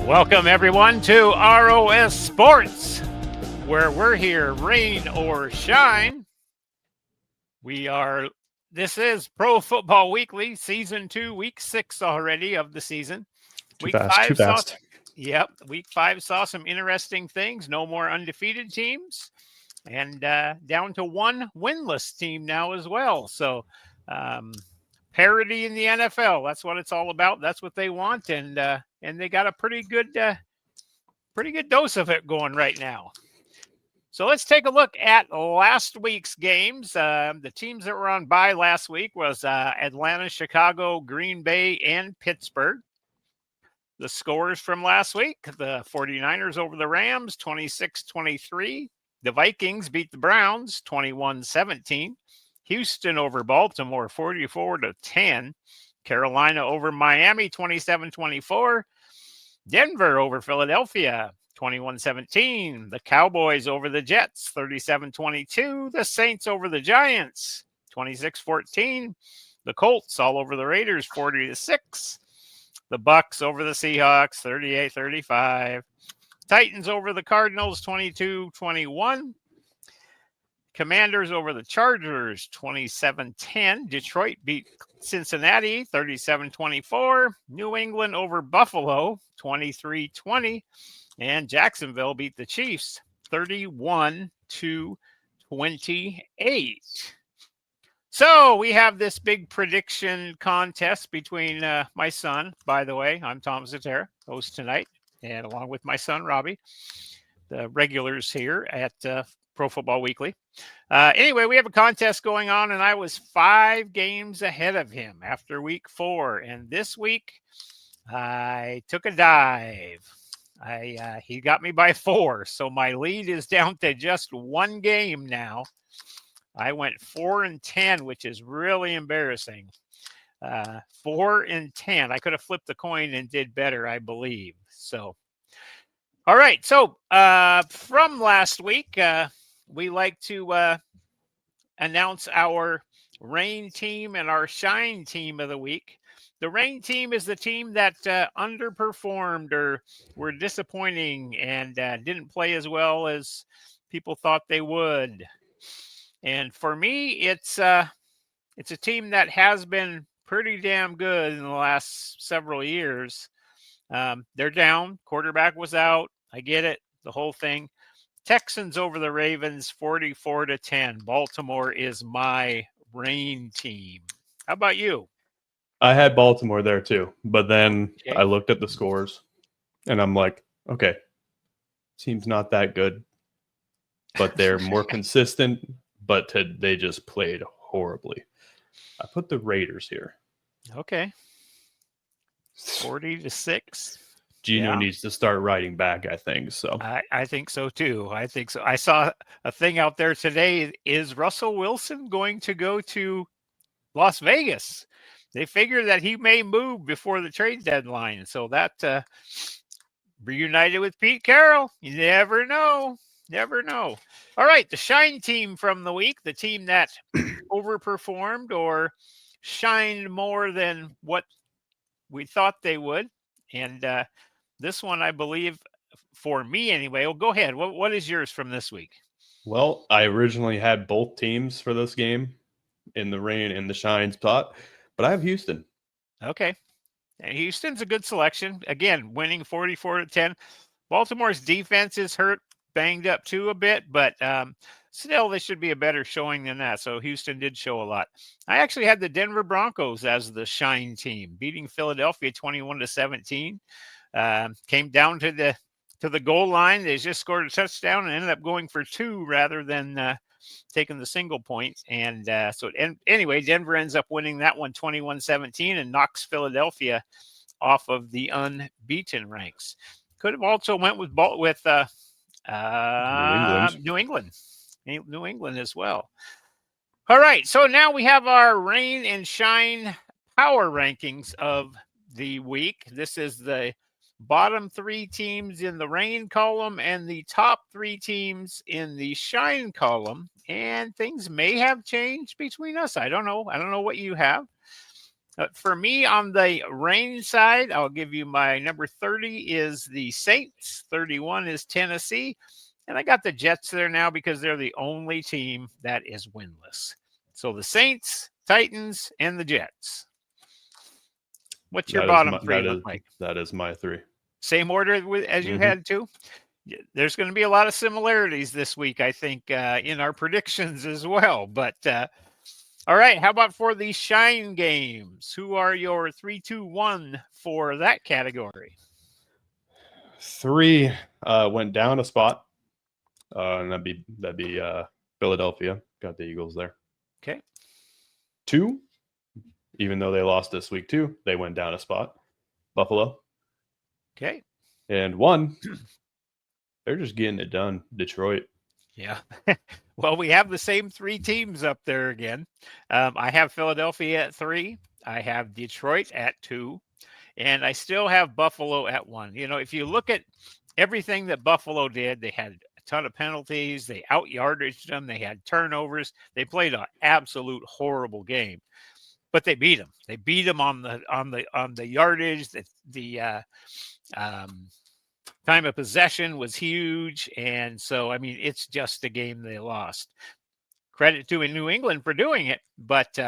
Welcome, everyone, to ROS Sports, where we're here, rain or shine. This is Pro Football Weekly, Season 2, Week 6 already of the season. Too fast. Week 5 saw some interesting things. No more undefeated teams, and down to one winless team now as well. So, parity in the NFL, that's what it's all about. That's what they want, and they got a pretty good dose of it going right now. So let's take a look at last week's games. The teams that were on bye last week was Atlanta, Chicago, Green Bay, and Pittsburgh. The scores from last week: the 49ers over the Rams, 26-23. The Vikings beat the Browns, 21-17. Houston over Baltimore, 44-10. Carolina over Miami, 27-24. Denver over Philadelphia, 21-17. The Cowboys over the Jets, 37-22. The Saints over the Giants, 26-14. The Colts all over the Raiders, 40-6. The Bucks over the Seahawks, 38-35. Titans over the Cardinals, 22-21. Commanders over the Chargers, 27-10. Detroit beat Cincinnati, 37-24. New England over Buffalo, 23-20. And Jacksonville beat the Chiefs, 31-28. So we have this big prediction contest between my son. By the way, I'm Tom Zatera, host tonight, and along with my son, Robbie, the regulars here at Pro Football Weekly. Anyway, we have a contest going on, and I was 5 games ahead of him after week 4. And this week, I took a dive. He got me by 4, so my lead is down to just 1 game now. I went 4-10, which is really embarrassing. 4-10. I could have flipped the coin and did better, I believe. So, all right. So, from last week, we like to announce our rain team and our shine team of the week. The rain team is the team that underperformed or were disappointing and didn't play as well as people thought they would. And for me, it's a team that has been pretty damn good in the last several years. They're down. Quarterback was out. I get it. The whole thing. Texans over the Ravens, 44-10. Baltimore is my rain team. How about you? I had Baltimore there too, but then I looked at the scores and I'm like, okay, team's not that good, but they're more consistent, but they just played horribly. I put the Raiders here. Okay. 40-6. Geno needs to start riding back, I think. So I think so too. I think so. I saw a thing out there today. Is Russell Wilson going to go to Las Vegas? They figure that he may move before the trade deadline. So that reunited with Pete Carroll. You never know. Never know. All right. The shine team from the week, the team that overperformed or shined more than what we thought they would. And this one, I believe, for me anyway. Well, go ahead. What is yours from this week? Well, I originally had both teams for this game in the rain and the shine spot, but I have Houston. Okay. And Houston's a good selection. Again, winning 44-10. Baltimore's defense is hurt, banged up too a bit, but still, they should be a better showing than that. So Houston did show a lot. I actually had the Denver Broncos as the shine team, beating Philadelphia 21-17. Came down to the goal line. They just scored a touchdown and ended up going for 2 rather than taking the single point. And anyway, Denver ends up winning that one 21-17 and knocks Philadelphia off of the unbeaten ranks. Could have also went with New England as well. All right, so now we have our rain and shine power rankings of the week. This is the bottom 3 teams in the rain column and the top 3 teams in the shine column. And things may have changed between us. I don't know what you have. For me, on the range side, I'll give you my number 30 is the Saints. 31 is Tennessee. And I got the Jets there now because they're the only team that is winless. So the Saints, Titans, and the Jets. What's your bottom three look like? That is my 3. Same order as you had to? There's going to be a lot of similarities this week, I think, in our predictions as well. But all right, how about for the Shine games? Who are your 3, 2, 1 for that category? 3 went down a spot, and that'd be Philadelphia. Got the Eagles there. Okay. 2, even though they lost this week too, they went down a spot. Buffalo. Okay. And 1, they're just getting it done. Detroit. Yeah. Well, we have the same 3 teams up there again. I have Philadelphia at 3. I have Detroit at 2. And I still have Buffalo at 1. You know, if you look at everything that Buffalo did, they had a ton of penalties. They out-yardaged them. They had turnovers. They played an absolute horrible game. But they beat them. They beat them on the yardage. The time of possession was huge, and so I mean, it's just a game they lost. Credit to New England for doing it, but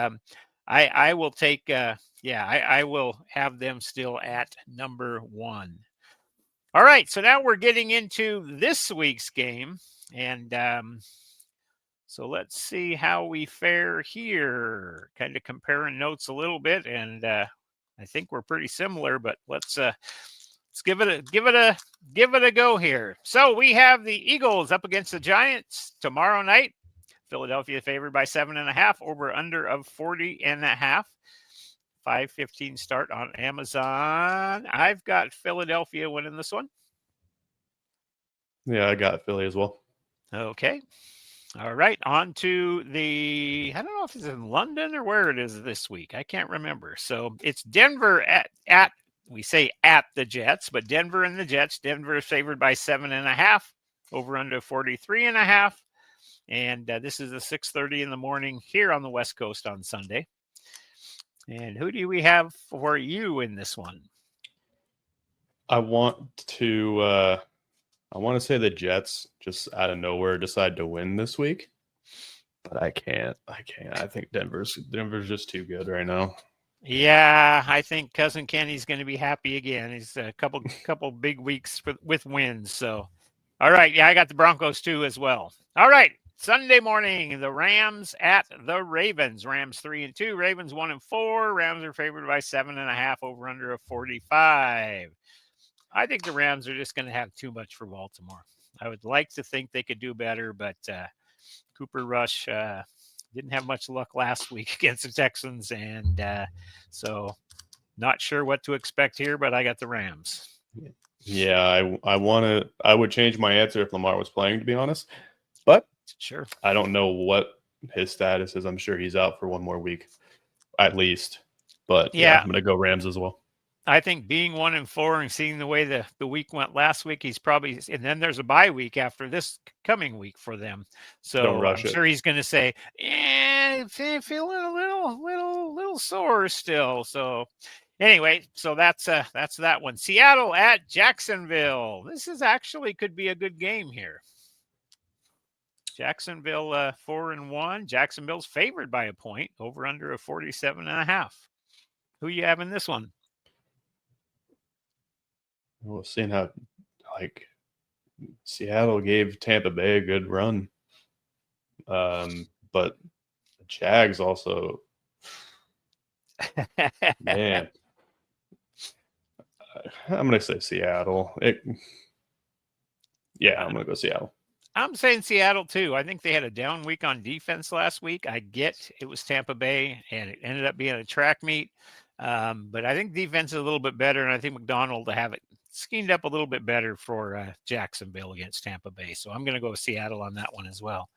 I will take I will have them still at number 1. All right, so now we're getting into this week's game, and so let's see how we fare here. Kind of comparing notes a little bit, and I think we're pretty similar, but let's give it a go here. So we have the Eagles up against the Giants tomorrow night. Philadelphia favored by 7.5, over under of 40.5. 5:15 start on Amazon. I've got Philadelphia winning this one. Yeah, I got Philly as well. Okay. All right. On to I don't know if it's in London or where it is this week. I can't remember. So it's Denver at we say at the Jets, but Denver and the Jets. Denver is favored by 7.5, over under 43.5. And this is a 6:30 in the morning here on the West Coast on Sunday. And who do we have for you in this one? I want to say the Jets just out of nowhere decide to win this week, but I can't. I think Denver's just too good right now. Yeah, I think Cousin Kenny's going to be happy again. He's a couple big weeks with wins. So, all right, yeah, I got the Broncos too as well. All right, Sunday morning, the Rams at the Ravens. Rams 3-2, Ravens 1-4. Rams are favored by 7.5, over under of 45. I think the Rams are just going to have too much for Baltimore. I would like to think they could do better, but Cooper Rush didn't have much luck last week against the Texans, and so not sure what to expect here, but I got the Rams. Yeah, I would change my answer if Lamar was playing, to be honest, but sure, I don't know what his status is. I'm sure he's out for one more week at least, but yeah, I'm going to go Rams as well. I think being 1-4 and seeing the way the week went last week, he's probably, and then there's a bye week after this coming week for them. So I'm sure he's going to say, feeling a little sore still. So anyway, so that's that one. Seattle at Jacksonville. This is actually could be a good game here. Jacksonville 4-1. Jacksonville's favored by a point, over under of 47.5. Who you have in this one? Well, seeing how Seattle gave Tampa Bay a good run, but the Jags also, man, I'm going to say Seattle. I'm going to go Seattle. I'm saying Seattle too. I think they had a down week on defense last week. I get it was Tampa Bay, and it ended up being a track meet. But I think defense is a little bit better, and I think McDonald to have it schemed up a little bit better for Jacksonville against Tampa Bay. So I'm going to go with Seattle on that one as well.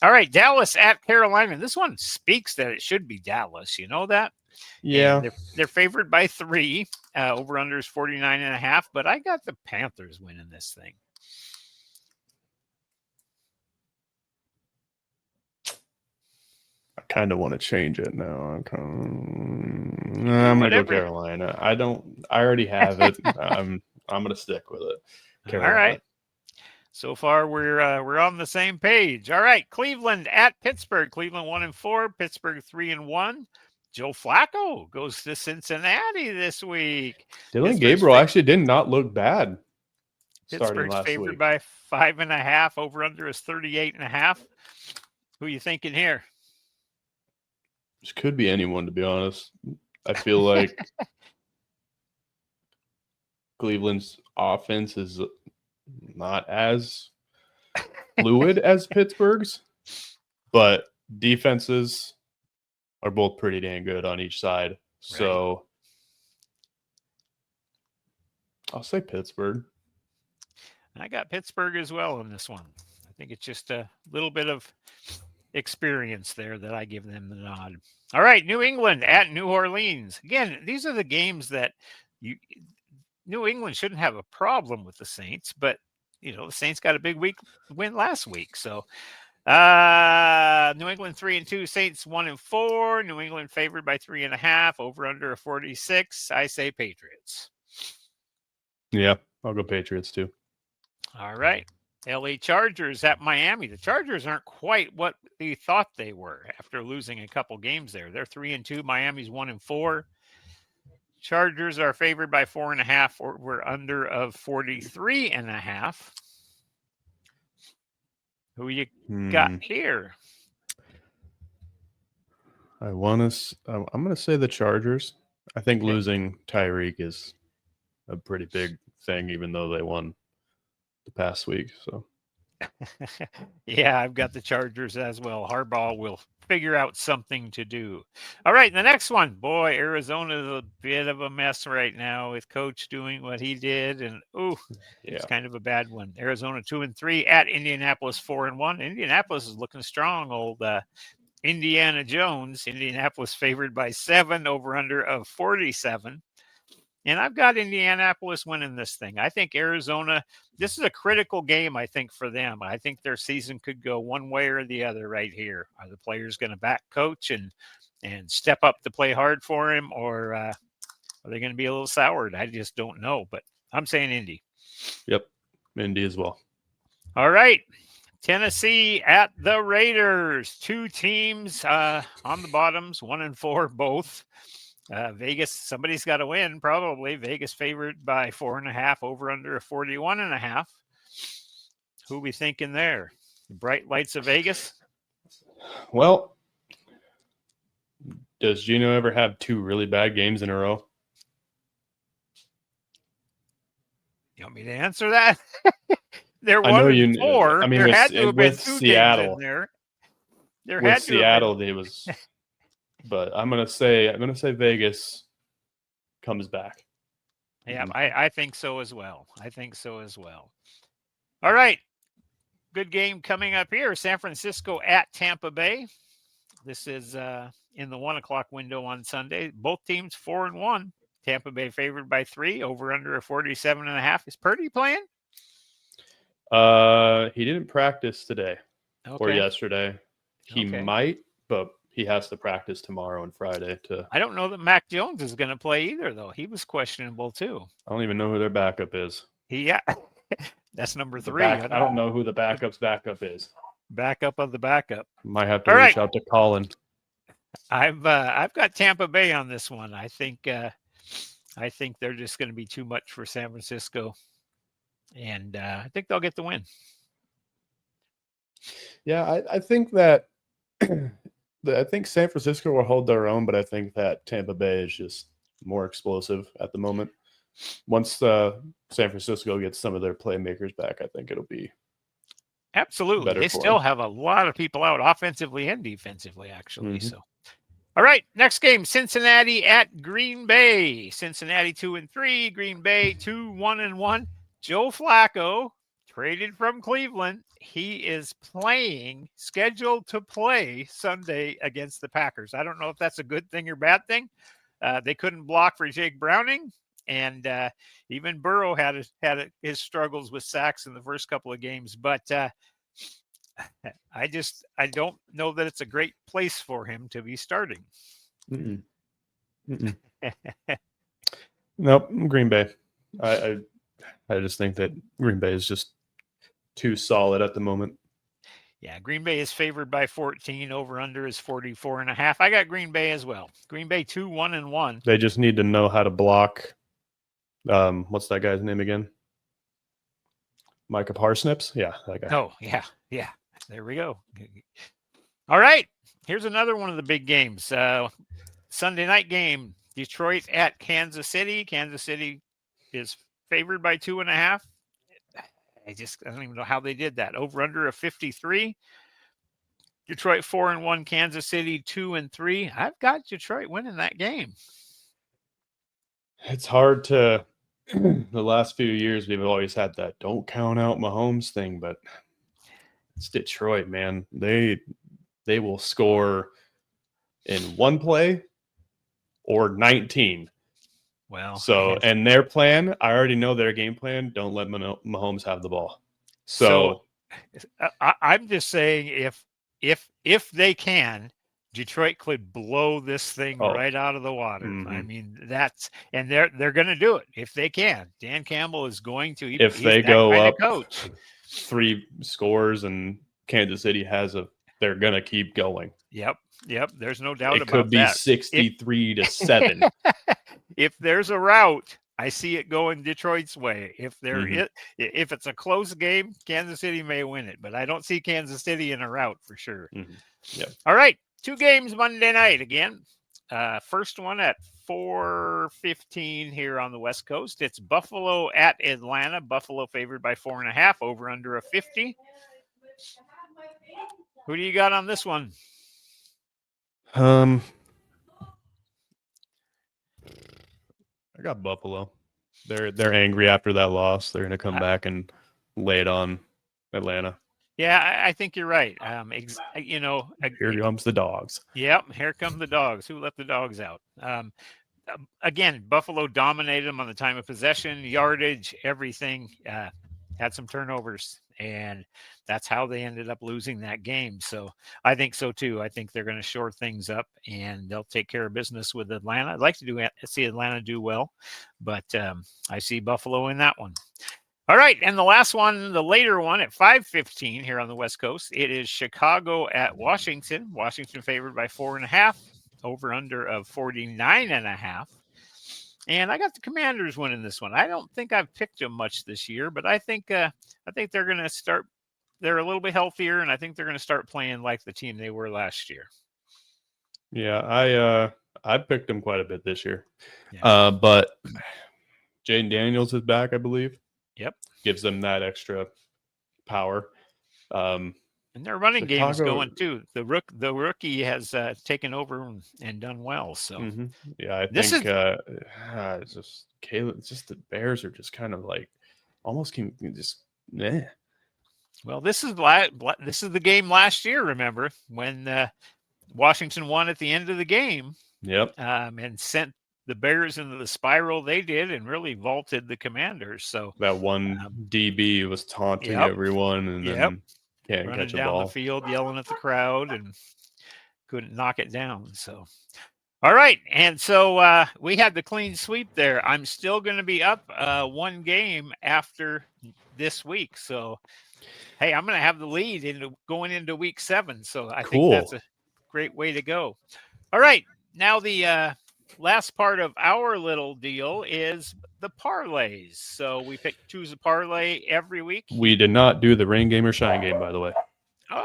All right, Dallas at Carolina. This one speaks that it should be Dallas. You know that? Yeah. And they're favored by 3. Over under is 49.5, but I got the Panthers winning this thing. I kind of want to change it now. I'm gonna go Carolina. I already have it. I'm gonna stick with it. Carolina. All right. So far, we're on the same page. All right, Cleveland at Pittsburgh. Cleveland 1-4. Pittsburgh 3-1. Joe Flacco goes to Cincinnati this week. Dylan Gabriel actually did not look bad. Pittsburgh's favored by 5.5. Over under is 38.5. Who are you thinking here? This could be anyone, to be honest. I feel like Cleveland's offense is not as fluid as Pittsburgh's, but defenses are both pretty dang good on each side. Right. So I'll say Pittsburgh. I got Pittsburgh as well in this one. I think it's just a little bit of experience there that I give them the nod. All right, New England at New Orleans. Again, these are the games that New England shouldn't have a problem with the Saints, but the Saints got a big win last week. So New England 3-2, Saints 1-4. New England favored by 3.5, over under a 46. I say Patriots. Yeah, I'll go Patriots too. All right. LA Chargers at Miami. The Chargers aren't quite what they thought they were after losing a couple games there. They're 3-2. Miami's 1-4. Chargers are favored by 4.5, or we're under of 43.5. Who you got here? I'm going to say the Chargers. I think losing Tyreek is a pretty big thing, even though they won the past week. So yeah, I've got the Chargers as well. Harbaugh will figure out something to do. All right, the next one. Boy, Arizona's a bit of a mess right now with coach doing what he did. And, it's kind of a bad one. Arizona 2-3 at Indianapolis 4-1. Indianapolis is looking strong, old Indiana Jones. Indianapolis favored by 7, over under of 47. And I've got Indianapolis winning this thing. I think Arizona, this is a critical game, I think, for them. I think their season could go one way or the other right here. Are the players going to back coach and step up to play hard for him, or are they going to be a little soured? I just don't know, but I'm saying Indy. Yep, Indy as well. All right. Tennessee at the Raiders. Two teams on the bottoms, 1-4 both. Vegas, somebody's got to win, probably. Vegas favored by 4.5, over under a 41.5. Who we thinking there? The bright lights of Vegas? Well, does Gino ever have 2 really bad games in a row? You want me to answer that? They're 1-4. I mean, there had to have been 2 Seattle, games in there. With Seattle, they was. But I'm gonna say Vegas comes back. Yeah, I think so as well. All right. Good game coming up here. San Francisco at Tampa Bay. This is in the 1:00 window on Sunday. Both teams 4-1. Tampa Bay favored by 3, over under a 47.5. Is Purdy playing? He didn't practice today or yesterday. He might, but he has to practice tomorrow and Friday. I don't know that Mac Jones is going to play either, though. He was questionable too. I don't even know who their backup is. Yeah, that's number 3. I don't know who the backup's backup is. Backup of the backup. Might have to reach out to Colin. I've got Tampa Bay on this one. I think they're just going to be too much for San Francisco, and I think they'll get the win. Yeah, I think that. I think San Francisco will hold their own, but I think that Tampa Bay is just more explosive at the moment. Once San Francisco gets some of their playmakers back, I think it'll be absolutely. They still have a lot of people out offensively and defensively, actually. So, all right, next game: Cincinnati at Green Bay. Cincinnati 2-3, Green Bay 1-1. Joe Flacco, traded from Cleveland. He is scheduled to play Sunday against the Packers. I don't know if that's a good thing or bad thing. They couldn't block for Jake Browning, and even Burrow had his struggles with sacks in the first couple of games. But I don't know that it's a great place for him to be starting. Mm-mm. Mm-mm. Nope, Green Bay. I just think that Green Bay is just too solid at the moment. Yeah, Green Bay is favored by 14. Over under is 44.5. I got Green Bay as well. Green Bay 2-1-1. They just need to know how to block. What's that guy's name again? Micah Parsnips? Yeah, that guy. Oh, yeah. There we go. All right. Here's another one of the big games. Sunday night game. Detroit at Kansas City. Kansas City is favored by 2.5. I don't even know how they did that. Over under of 53. Detroit 4-1. Kansas City 2-3. I've got Detroit winning that game. It's hard to. The last few years, we've always had that "don't count out Mahomes" thing, but it's Detroit, man. They will score in one play or 19. Well, So, and their plan, I already know their game plan. Don't let Mahomes have the ball. So I'm just saying, if they can, Detroit could blow this thing right out of the water. Mm-hmm. I mean, they're going to do it if they can. Dan Campbell is going to. If they go up 3 scores and Kansas City they're going to keep going. Yep. There's no doubt about that. It could be 63-7. If there's a route, I see it going Detroit's way. If it's a close game, Kansas City may win it, but I don't see Kansas City in a route for sure. Mm-hmm. Yep. All right, 2 games Monday night again. First one at 4:15 here on the West Coast. It's Buffalo at Atlanta. Buffalo favored by 4.5. Over under a 50. Who do you got on this one? I got Buffalo. They're angry after that loss. They're going to come back and lay it on Atlanta. Yeah, I think you're right. Here comes the dogs. Yep, here come the dogs. Who let the dogs out? Again, Buffalo dominated them on the time of possession, yardage, everything. Had some turnovers, and that's how they ended up losing that game. So I think so too. I think they're going to shore things up, and they'll take care of business with Atlanta. I'd like to see Atlanta do well, but I see Buffalo in that one. All right, and the last one, the later one at 5:15 here on the West Coast, it is Chicago at Washington. Washington favored by 4.5, over under of 49.5. And I got the Commanders winning this one. I don't think I've picked them much this year, but I think they're going to start. They're a little bit healthier, and I think they're going to start playing like the team they were last year. Yeah, I picked them quite a bit this year, but Jaden Daniels is back, I believe. Yep. Gives them that extra power. And their running game is going too. The rookie has taken over and done well. So yeah, I think it's just Caleb. It's just the Bears are just kind of like almost can just meh. Well, this is the game last year. Remember when Washington won at the end of the game? Yep. And sent the Bears into the spiral they did and really vaulted the Commanders. So that one DB was taunting everyone and then can't running catch a down ball. The field, yelling at the crowd, and couldn't knock it down. So, all right. And so we had the clean sweep there. I'm still going to be up 1 game after this week. So, hey, I'm going to have the lead going into week 7. So I think that's a great way to go. All right. Now the last part of our little deal is the parlays. So we choose a parlay every week. We did not do the rain game or shine game, by the way. Oh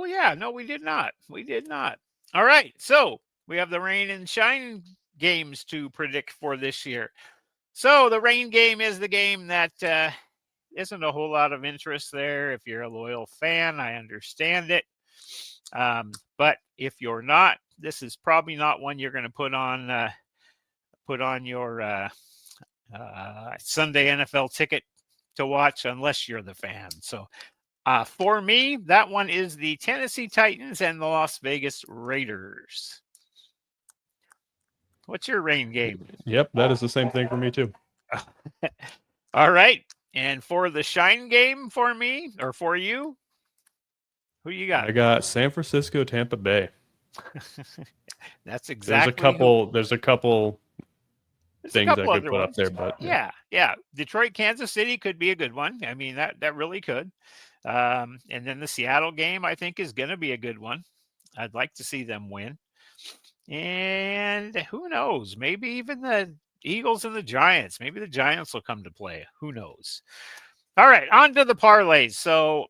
yeah. No, we did not. All right. So we have the rain and shine games to predict for this year. So the rain game is the game that isn't a whole lot of interest there. If you're a loyal fan, I understand it. But if you're not, this is probably not one you're going to put on your Sunday NFL ticket to watch unless you're the fan. So for me, that one is the Tennessee Titans and the Las Vegas Raiders. What's your rain game? Yep, that is the same thing for me too. All right. And for the shine game for me or for you, who you got? I got San Francisco, Tampa Bay. That's There's a exactly who. couple. There's a couple There's a things I couple could other put up there, ones. but Yeah, yeah. Detroit, Kansas City could be a good one. I mean, that really could. And then the Seattle game, I think, is going to be a good one. I'd like to see them win. And who knows? Maybe even the Eagles and the Giants. Maybe the Giants will come to play. Who knows? All right, on to the parlays. So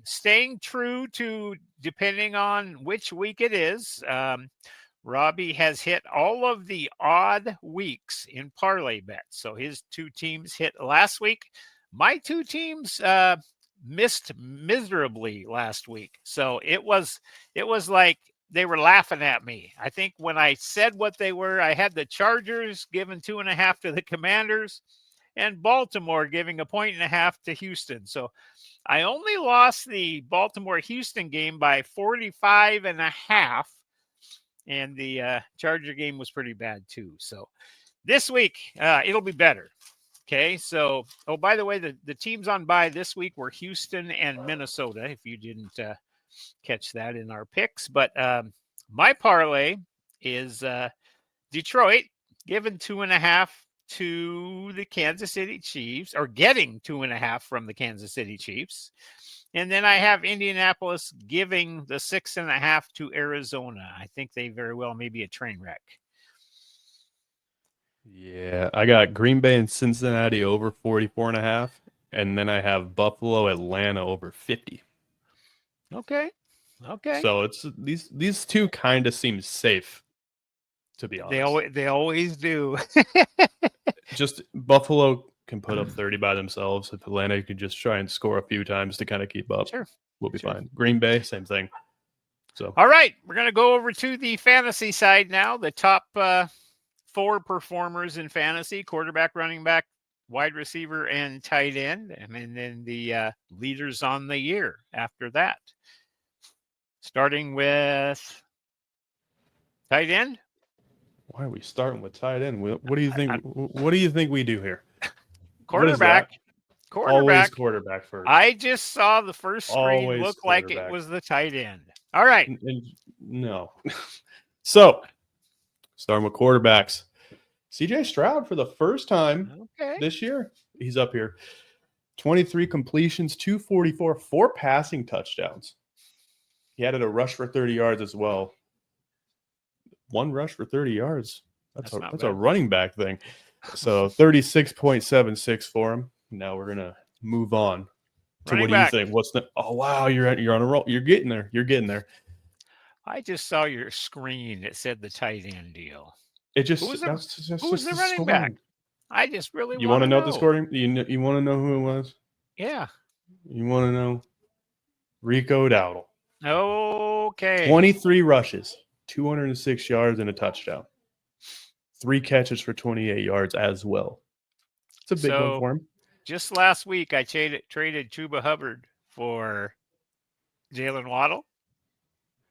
staying true to depending on which week it is. Robbie has hit all of the odd weeks in parlay bets. So his two teams hit last week. My two teams missed miserably last week. So it was like they were laughing at me. I think when I said what they were, I had the Chargers giving 2.5 to the Commanders and Baltimore giving 1.5 to Houston. So I only lost the Baltimore Houston game by 45.5. And the Charger game was pretty bad too. So this week, it'll be better. Okay. So, oh, by the way, the teams on bye this week were Houston and Minnesota, if you didn't catch that in our picks. But my parlay is Detroit giving 2.5 to the Kansas City Chiefs, or getting 2.5 from the Kansas City Chiefs. And then I have Indianapolis giving the 6.5 to Arizona. I think they very well may be a train wreck. yeah, I got Green Bay and Cincinnati over 44.5, and then I have Buffalo, Atlanta over 50. Okay. So it's these two kind of seem safe, to be honest. They always do. Just Buffalo can put up 30 by themselves. If Atlanta could just try and score a few times to kind of keep up, Sure. we'll be fine. Green Bay, same thing. So all right, we're going to go over to the fantasy side now. The top 4 performers in fantasy: quarterback, running back, wide receiver, and tight end. And then the leaders on the year after that. Starting with tight end. why are we starting with tight end? What do you think? What do you think we do here? Quarterback. Always quarterback first. I just saw the first screen Always look like it was the tight end. All right. No. So, starting with quarterbacks. CJ Stroud for the first time this year. He's up here. 23 completions, 244, 4 passing touchdowns. He added a rush for 30 yards as well. 1 rush for 30 yards. That's a running back thing. So 36.76 for him. Now we're gonna move on to what do you think? What's the? Oh wow, you're on a roll. You're getting there. You're getting there. I just saw your screen. It said the tight end deal. It just who's the running back? I just really you want to know the scoring. You want to know who it was? Yeah. You want to know Rico Dowdle. Okay. 23 rushes, 206 yards, and a touchdown. 3 catches for 28 yards as well. It's a big one for him. Just last week, I traded Chuba Hubbard for Jalen Waddle.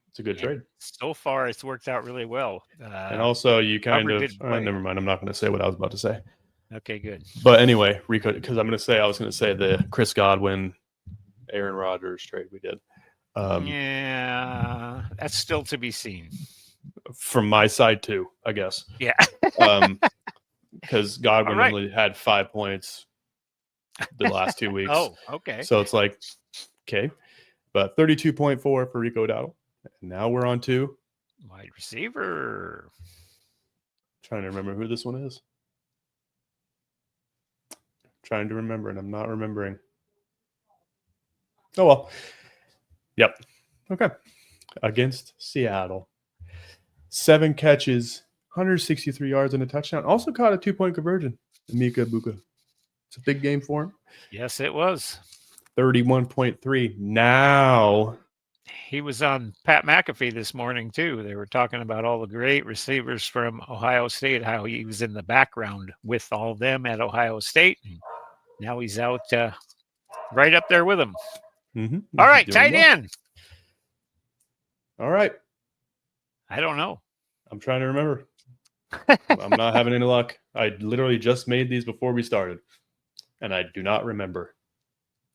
It's a good trade. So far, it's worked out really well. And also, you kind of never mind. I'm not going to say what I was about to say. Okay, good. But anyway, Rico, because I was going to say the Chris Godwin, Aaron Rodgers trade we did. Yeah, that's still to be seen. From my side too, I guess. Yeah. Because Godwin only had 5 points the last 2 weeks. Oh, okay. So it's like, okay. But 32.4 for Rico Dowdle. And now we're on to wide receiver. Trying to remember who this one is. Trying to remember, and I'm not remembering. Oh, well. Yep. Okay. Against Seattle. 7 catches, 163 yards, and a touchdown. Also caught a 2-point conversion. Emeka Egbuka. It's a big game for him. Yes, it was. 31.3. Now. He was on Pat McAfee this morning, too. They were talking about all the great receivers from Ohio State, how he was in the background with all of them at Ohio State. And now he's out right up there with them. Mm-hmm. All right, tight end. All right. I don't know. I'm trying to remember. I'm not having any luck. I literally just made these before we started. and I do not remember.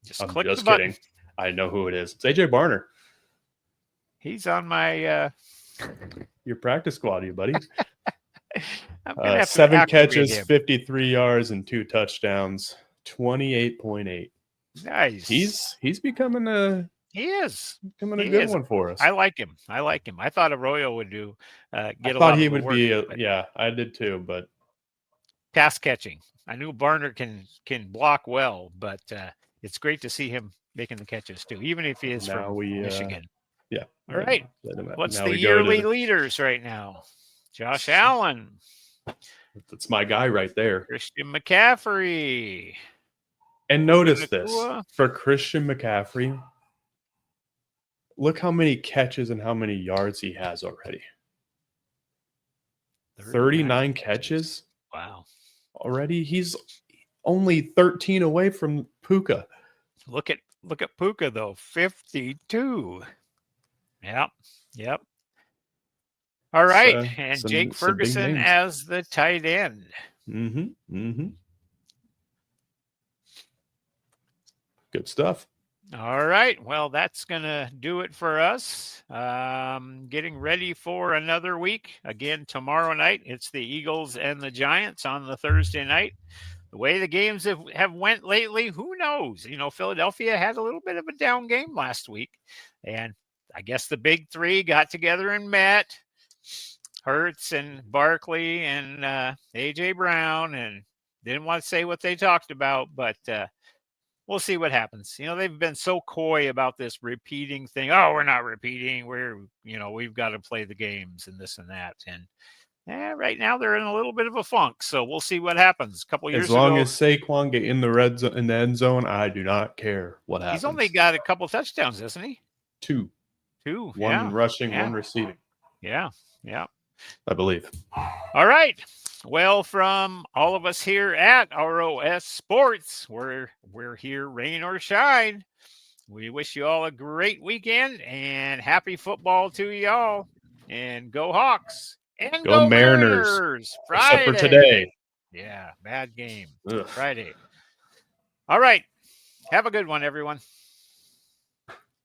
Just I'm click just the button. kidding. I know who it is. It's AJ Barner. He's on my Your practice squad, you buddy. I'm gonna have to 7 activate catches, him. 53 yards, and 2 touchdowns. 28.8. Nice. He's becoming a good one for us. I like him. I thought Arroyo would do get a thought lot he of the would work. be I did too, but pass catching. I knew Barner can block well, but it's great to see him making the catches too, even if he is from Michigan. Yeah. All right. What's now the we go yearly leaders right now? Josh Allen. That's my guy right there. Christian McCaffrey. And notice this for Christian McCaffrey. Look how many catches and how many yards he has already. 39 catches. Wow. Already. He's only 13 away from Puka. Look at Puka though. 52. Yep. All right. And Jake Ferguson as the tight end. Good stuff. All right. Well, that's going to do it for us. Getting ready for another week. Again, tomorrow night, it's the Eagles and the Giants on the Thursday night. The way the games have went lately, who knows? You know, Philadelphia had a little bit of a down game last week. And I guess the big three got together and met. Hurts and Barkley and A.J. Brown, and didn't want to say what they talked about, but we'll see what happens. You know, they've been so coy about this repeating thing. Oh, we're not repeating. We've got to play the games and this and that. And right now they're in a little bit of a funk. So we'll see what happens. A couple years ago, as long as Saquon get in the end zone, I do not care what happens. He's only got a couple touchdowns, isn't he? Two. One rushing, one receiving. Yeah. I believe. All right. Well, from all of us here at ROS Sports, we're here, rain or shine. We wish you all a great weekend and happy football to y'all. And go Hawks and go Mariners. Friday. Except for today. Yeah, bad game. Ugh. Friday. All right. Have a good one, everyone.